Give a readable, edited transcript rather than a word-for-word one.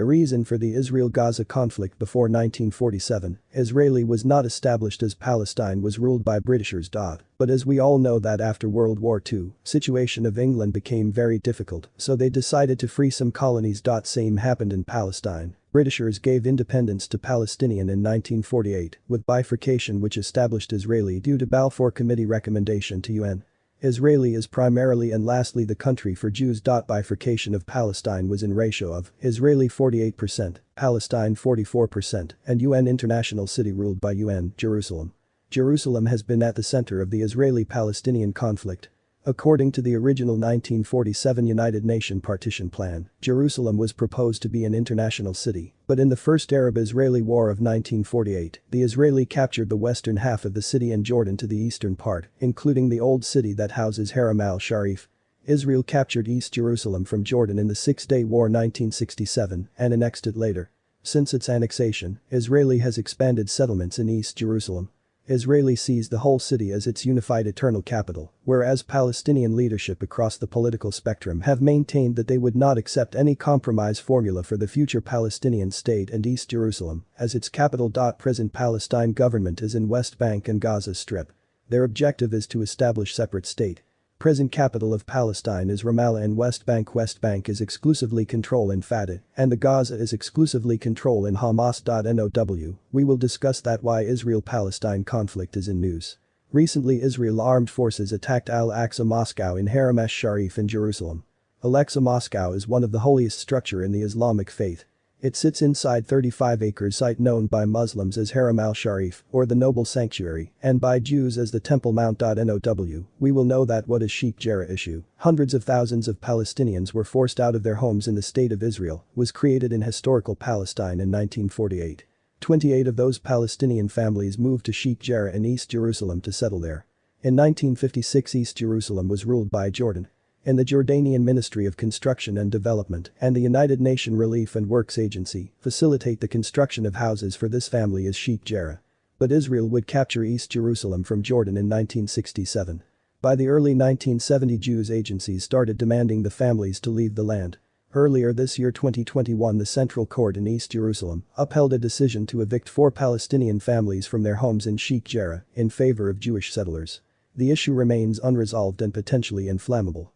A reason for the Israel-Gaza conflict before 1947, Israeli was not established as Palestine was ruled by Britishers. But as we all know that after World War II, situation of England became very difficult, so they decided to free some colonies. Same happened in Palestine. Britishers gave independence to Palestinian in 1948, with bifurcation which established Israeli due to Balfour Committee recommendation to UN. Israeli is primarily and lastly the country for Jews. Bifurcation of Palestine was in ratio of Israeli 48%, Palestine 44%, and UN international city ruled by UN, Jerusalem. Jerusalem has been at the center of the Israeli-Palestinian conflict. According to the original 1947 United Nations partition plan, Jerusalem was proposed to be an international city, but in the First Arab-Israeli War of 1948, the Israeli captured the western half of the city and Jordan to the eastern part, including the old city that houses Haram al-Sharif. Israel captured East Jerusalem from Jordan in the Six-Day War 1967 and annexed it later. Since its annexation, Israeli has expanded settlements in East Jerusalem. Israeli sees the whole city as its unified eternal capital, whereas Palestinian leadership across the political spectrum have maintained that they would not accept any compromise formula for the future Palestinian state and East Jerusalem as its capital. Present Palestine government is in West Bank and Gaza Strip. Their objective is to establish separate state. Present capital of Palestine is Ramallah and West Bank. West Bank is exclusively control in Fatah, and the Gaza is exclusively control in Hamas. Now we will discuss that why Israel-Palestine conflict is in news. Recently Israel armed forces attacked Al-Aqsa Mosque in Haram al-Sharif in Jerusalem. Al-Aqsa Mosque is one of the holiest structure in the Islamic faith. It sits inside 35-acre site known by Muslims as Haram al-Sharif, or the Noble Sanctuary, and by Jews as the Temple Mount. Now we will know that what is Sheikh Jarrah issue. Hundreds of thousands of Palestinians were forced out of their homes in the State of Israel, was created in historical Palestine in 1948. 28 of those Palestinian families moved to Sheikh Jarrah in East Jerusalem to settle there. In 1956 East Jerusalem was ruled by Jordan. In the Jordanian Ministry of Construction and Development and the United Nations Relief and Works Agency facilitate the construction of houses for this family as Sheikh Jarrah. But Israel would capture East Jerusalem from Jordan in 1967. By the early 1970s Jews agencies started demanding the families to leave the land. Earlier this year 2021 the Central Court in East Jerusalem upheld a decision to evict 4 Palestinian families from their homes in Sheikh Jarrah in favor of Jewish settlers. The issue remains unresolved and potentially inflammable.